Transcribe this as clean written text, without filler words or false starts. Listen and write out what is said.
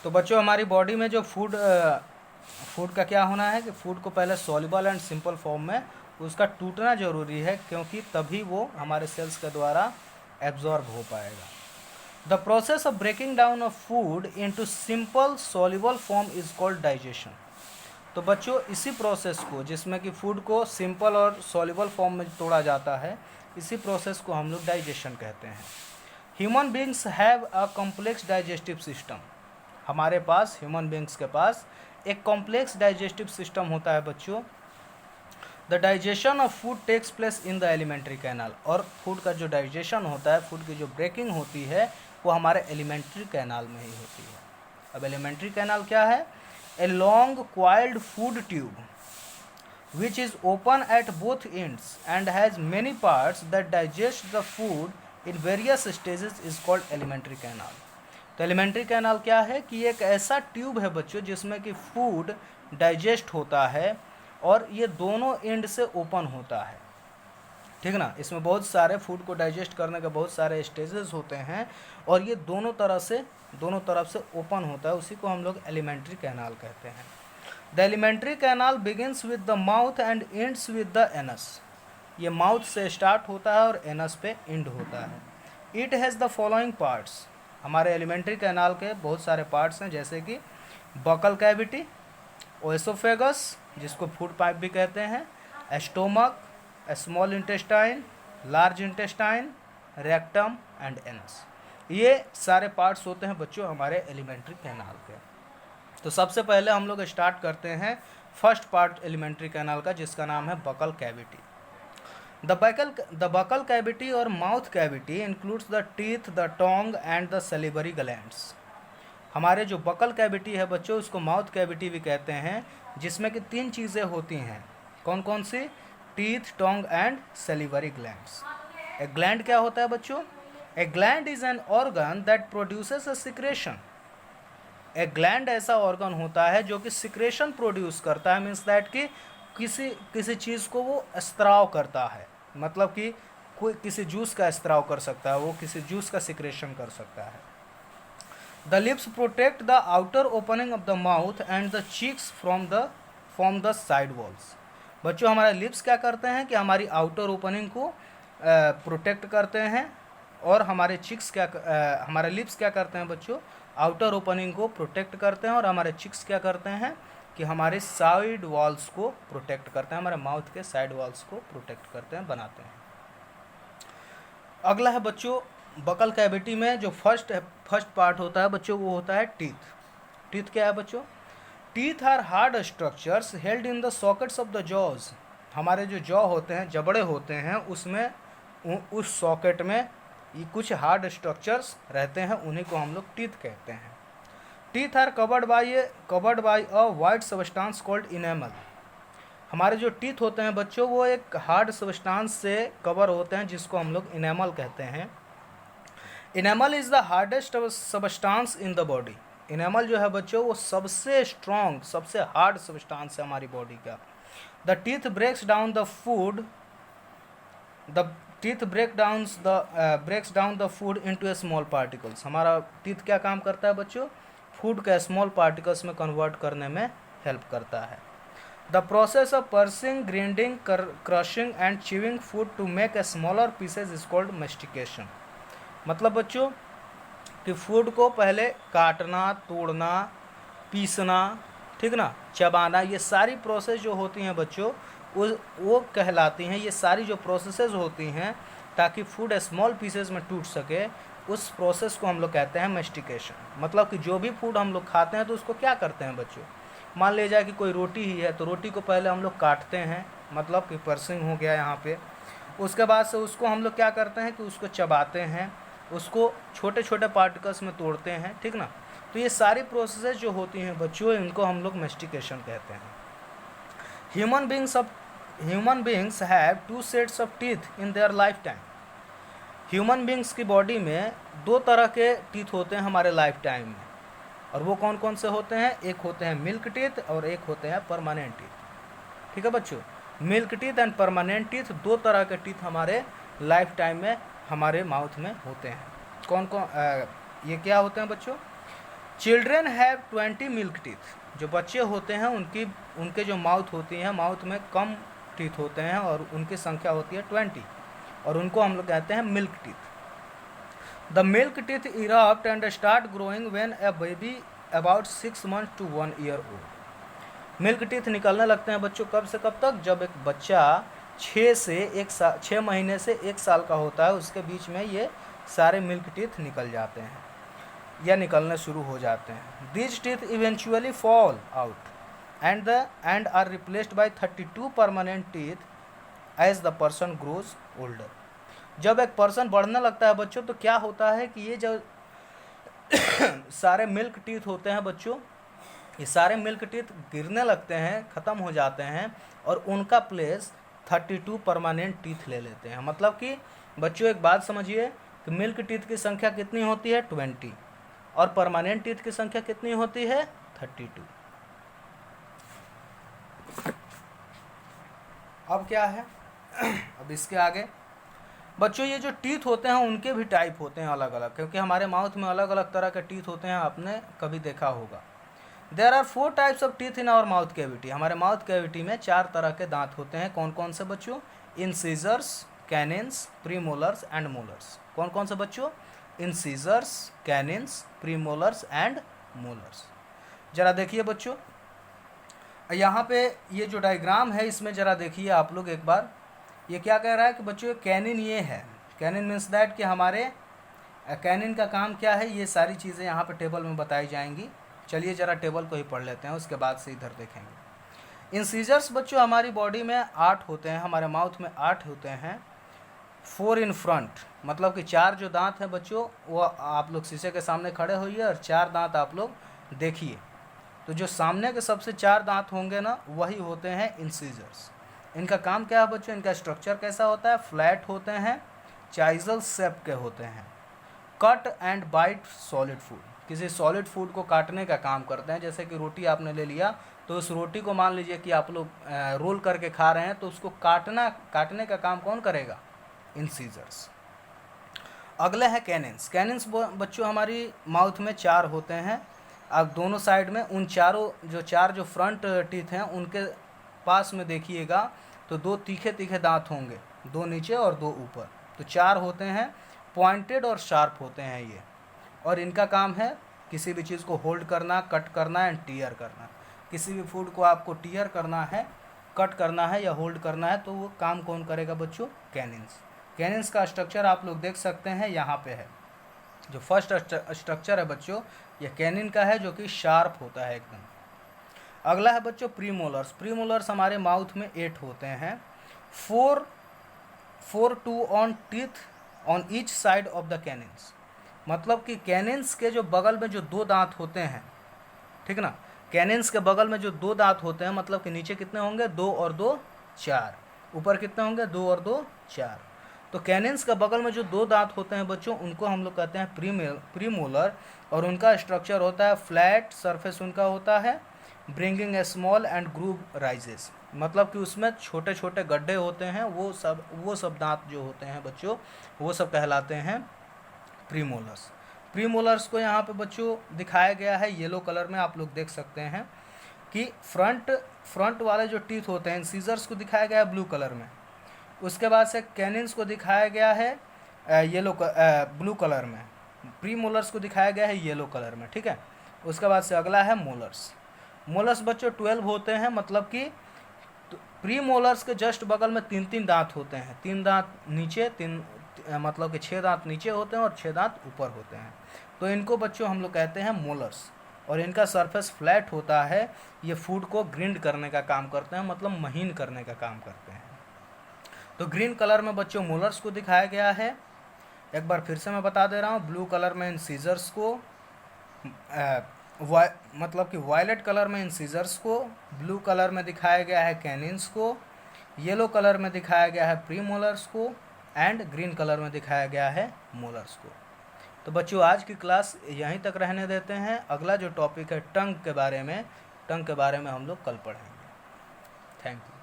तो बच्चों हमारी बॉडी में जो फूड का क्या होना है कि फूड को पहले सॉल्युबल एंड सिंपल फॉर्म में उसका टूटना ज़रूरी है, क्योंकि तभी वो हमारे सेल्स के द्वारा एब्जॉर्ब हो पाएगा। The process of breaking down of food into simple soluble form is called digestion. तो बच्चों इसी प्रोसेस को, जिसमें कि फूड को सिंपल और सॉल्युबल फॉर्म में तोड़ा जाता है, इसी प्रोसेस को हम लोग डाइजेशन कहते हैं। Human beings have a complex digestive system. हमारे पास, ह्यूमन बींग्स के पास एक कॉम्प्लेक्स डाइजेस्टिव सिस्टम होता है बच्चों। The digestion of food takes place in the alimentary canal. और फूड का जो डाइजेशन होता है, फूड की जो ब्रेकिंग होती है, वो हमारे एलिमेंट्री कैनाल में ही होती है। अब एलिमेंट्री कैनाल क्या है? A long coiled food tube which is open at both ends and has many parts that digest the food in various stages is called alimentary canal। तो एलिमेंट्री कैनाल क्या है कि एक ऐसा ट्यूब है बच्चों जिसमें कि फूड डाइजेस्ट होता है और ये दोनों एंड से ओपन होता है, ठीक ना। इसमें बहुत सारे फूड को डाइजेस्ट करने के बहुत सारे स्टेजेस होते हैं और ये दोनों तरफ से ओपन होता है, उसी को हम लोग एलिमेंट्री कैनाल कहते हैं। The alimentary canal begins with the mouth and ends with the anus. ये माउथ से स्टार्ट होता है और एनस पे एंड होता है। It has the following parts. हमारे एलिमेंट्री कैनाल के बहुत सारे पार्ट्स हैं, जैसे कि बकल कैविटी, ओएसोफेगस जिसको फूड पाइप भी कहते हैं, stomach, small intestine, large intestine, rectum and anus. ये सारे पार्ट्स होते हैं बच्चों हमारे एलिमेंट्री कैनाल के। तो सबसे पहले हम लोग स्टार्ट करते हैं फर्स्ट पार्ट एलिमेंट्री कैनाल का, जिसका नाम है buccal cavity. The buccal cavity और mouth cavity includes the teeth, the tongue and the salivary glands. हमारे जो बकल कैविटी है बच्चों, उसको माउथ कैविटी भी कहते हैं, जिसमें कि 3 चीज़ें होती हैं। कौन कौन सी? Teeth, tongue and salivary glands. A gland क्या होता है बच्चों? A gland is an organ that produces a secretion. A gland ऐसा ऑर्गन होता है जो कि सिक्रेशन प्रोड्यूस करता है, मीन्स दैट कि किसी चीज़ को वो स्त्राव करता है, मतलब कि कोई किसी जूस का स्त्राव कर सकता है, वो किसी जूस का सिक्रेशन कर सकता है। The lips protect the outer opening of the mouth and the cheeks from the side walls. बच्चों हमारे लिप्स क्या करते हैं कि हमारी आउटर ओपनिंग को प्रोटेक्ट करते हैं, और हमारे लिप्स क्या करते हैं बच्चों? आउटर ओपनिंग को प्रोटेक्ट करते हैं, और हमारे चिक्स क्या करते हैं कि हमारे साइड वॉल्स को प्रोटेक्ट करते हैं, हमारे माउथ के साइड वॉल्स को प्रोटेक्ट करते हैं, बनाते हैं। अगला है बच्चों बकल कैविटी में जो फर्स्ट पार्ट होता है बच्चों, वो होता है टीथ। टीथ क्या है बच्चों? Teeth are hard structures held in the sockets of the jaws. हमारे जो जॉ होते हैं, जबड़े होते हैं, उसमें उस सॉकेट में कुछ हार्ड स्ट्रक्चर्स रहते हैं, उन्हीं को हम लोग टीथ कहते हैं। Teeth are covered by a white substance called enamel. हमारे जो टीथ होते हैं बच्चों, वो एक हार्ड सबस्टांस से कवर होते हैं, जिसको हम लोग इनेमल कहते हैं। Enamel is the hardest substance in the body. Enamel जो है बच्चों, वो सबसे स्ट्रॉन्ग, सबसे हार्ड सबस्टांस है हमारी बॉडी का। The teeth breaks down the food into a small particles. हमारा टीथ क्या काम करता है बच्चों? फूड का स्मॉल पार्टिकल्स में कन्वर्ट करने में हेल्प करता है। The process of piercing, grinding, crushing and chewing food to make a smaller pieces is called mastication. मतलब बच्चों कि फूड को पहले काटना, तोड़ना, पीसना, ठीक ना, चबाना, ये सारी प्रोसेस जो होती हैं बच्चों, वो कहलाती हैं, ये सारी जो प्रोसेसेस होती हैं ताकि फूड स्मॉल पीसेस में टूट सके, उस प्रोसेस को हम लोग कहते हैं मेस्टिकेशन। मतलब कि जो भी फूड हम लोग खाते हैं तो उसको क्या करते हैं बच्चों? मान लीजिए कि कोई रोटी ही है, तो रोटी को पहले हम लोग काटते हैं, मतलब कि पर्सिंग हो गया यहाँ पे। उसके बाद से उसको हम लोग क्या करते हैं कि उसको चबाते हैं, उसको छोटे छोटे पार्टिकल्स में तोड़ते हैं, ठीक ना। तो ये सारी प्रोसेसेस जो होती हैं बच्चों, इनको हम लोग मेस्टिकेशन कहते हैं। Human beings have 2 sets of teeth in their life time. Human beings की बॉडी में 2 तरह के टीथ होते हैं हमारे लाइफ टाइम में, और वो कौन कौन से होते हैं? एक होते हैं मिल्क टीथ और एक होते हैं परमानेंट टीथ, ठीक है बच्चों। Milk teeth and permanent teeth, 2 तरह के टीथ हमारे लाइफ टाइम में हमारे माउथ में होते हैं। कौन कौन ये क्या होते हैं बच्चों? Children have 20 milk teeth. जो बच्चे होते हैं उनके जो माउथ होती हैं, माउथ में कम टीथ होते हैं और उनकी संख्या होती है 20, और उनको हम लोग कहते हैं milk teeth. The milk teeth erupt and start growing when a baby about 6 months to 1 year old. Milk teeth निकलने लगते हैं बच्चों कब से कब तक? जब एक बच्चा 6 महीने से 1 साल का होता है, उसके बीच में ये सारे मिल्क टीथ निकल जाते हैं या निकलने शुरू हो जाते हैं। These teeth eventually fall out and are replaced by 32 permanent teeth as the person grows older. जब एक पर्सन बढ़ने लगता है बच्चों, तो क्या होता है कि ये जो सारे मिल्क टीथ होते हैं बच्चों, ये सारे मिल्क टीथ गिरने लगते हैं, ख़त्म हो जाते हैं, और उनका प्लेस 32 परमानेंट टीथ ले लेते हैं। मतलब कि बच्चों एक बात समझिए कि मिल्क टीथ की संख्या कितनी होती है? 20, और परमानेंट टीथ की संख्या कितनी होती है? 32। अब क्या है? अब इसके आगे बच्चों ये जो टीथ होते हैं उनके भी टाइप होते हैं अलग अलग, क्योंकि हमारे माउथ में अलग अलग तरह के टीथ होते हैं, आपने कभी देखा होगा। There are 4 types of teeth in our mouth cavity. हमारे माउथ कैविटी में 4 तरह के दांत होते हैं। कौन कौन से बच्चों? Incisors, canines, premolars and molars. कौन कौन से बच्चों? Incisors, canines, premolars and molars. जरा देखिए बच्चों, यहाँ पे ये जो डायग्राम है इसमें जरा देखिए आप लोग एक बार। ये क्या कह रहा है कि बच्चों कैनिन ये है। कैनिन मीन्स दैट कि हमारे कैनिन का काम क्या है, ये सारी चीज़ें यहाँ पे टेबल में बताई जाएंगी। चलिए जरा टेबल को ही पढ़ लेते हैं, उसके बाद से इधर देखेंगे। इंसीजर्स बच्चों हमारी बॉडी में 8 होते हैं, हमारे माउथ में 8 होते हैं। 4 इन फ्रंट, मतलब कि 4 जो दांत हैं बच्चों, वो आप लोग शीशे के सामने खड़े होइए और 4 दांत आप लोग देखिए। तो जो सामने के सबसे 4 दांत होंगे ना, वही होते हैं इंसीजर्स। इनका काम क्या है बच्चों? इनका स्ट्रक्चर कैसा होता है? फ्लैट होते हैं, चाइजल शेप के होते हैं। Cut and bite solid food, किसी सॉलिड फूड को काटने का काम करते हैं। जैसे कि रोटी आपने ले लिया, तो उस रोटी को मान लीजिए कि आप लोग रोल करके खा रहे हैं, तो उसको काटने का काम कौन करेगा? इंसीजर्स। अगले हैं कैनिन्स। कैनिन्स बच्चों हमारी माउथ में 4 होते हैं। अब दोनों साइड में उन चार जो फ्रंट टीथ हैं उनके पास में देखिएगा तो 2 तीखे तीखे दांत होंगे, 2 नीचे और 2 ऊपर। तो 4 होते हैं, पॉइंटेड और शार्प होते हैं ये, और इनका काम है किसी भी चीज़ को होल्ड करना, कट करना एंड टीयर करना। किसी भी फूड को आपको टीयर करना है, कट करना है या होल्ड करना है, तो वो काम कौन करेगा बच्चों? कैनिन्स। कैनिन्स का स्ट्रक्चर आप लोग देख सकते हैं, यहाँ पे है। जो फर्स्ट स्ट्रक्चर है बच्चों, ये कैनिन का है, जो कि शार्प होता है एकदम। अगला है बच्चों प्रीमोलर्स। प्रीमोलर्स हमारे माउथ में 8 होते हैं। 4 two on teeth on each side of the canines. मतलब कि कैनिन्स के जो बगल में जो 2 दांत होते हैं, ठीक ना, कैनिन्स के बगल में जो 2 दांत होते हैं, मतलब कि नीचे कितने होंगे? 2 और 2 4। ऊपर कितने होंगे? 2 और 2 4। तो कैनिन्स के बगल में जो 2 दांत होते हैं बच्चों, उनको हम लोग कहते हैं प्रीमोलर, और उनका स्ट्रक्चर होता है फ्लैट सरफेस उनका होता है, bringing a small and groove rises. मतलब कि उसमें छोटे छोटे गड्ढे होते हैं, वो सब दांत जो होते हैं बच्चों, वो सब कहलाते हैं प्रीमोलर्स। प्रीमोलर्स को यहाँ पे बच्चों दिखाया गया है येलो कलर में, आप लोग देख सकते हैं कि फ्रंट वाले जो टीथ होते हैं, इंसीजर्स को दिखाया गया है ब्लू कलर में। उसके बाद से कैनिन्स को दिखाया गया है ब्लू कलर में। प्रीमोलर्स को दिखाया गया है येलो कलर में, ठीक है। उसके बाद से अगला है मोलर्स। मोलर्स बच्चों 12 होते हैं, मतलब कि प्रीमोलर्स के जस्ट बगल में 3 दांत होते हैं। 3 दांत नीचे, मतलब कि 6 दांत नीचे होते हैं और 6 दांत ऊपर होते हैं। तो इनको बच्चों हम लोग कहते हैं मोलर्स, और इनका सरफेस फ्लैट होता है। ये फूड को ग्रिंड करने का काम करते हैं, मतलब महीन करने का काम करते हैं। तो ग्रीन कलर में बच्चों मोलर्स को दिखाया गया है। एक बार फिर से मैं बता दे रहा हूँ, ब्लू कलर में इंसीजर्स को, मतलब कि वायलेट कलर में इंसीजर्स को, ब्लू कलर में दिखाया गया है कैनिन्स को, येलो कलर में दिखाया गया है प्रीमोलर्स को, एंड ग्रीन कलर में दिखाया गया है मोलर्स को। तो बच्चों आज की क्लास यहीं तक रहने देते हैं। अगला जो टॉपिक है टंग के बारे में हम लोग कल पढ़ेंगे। Thank you.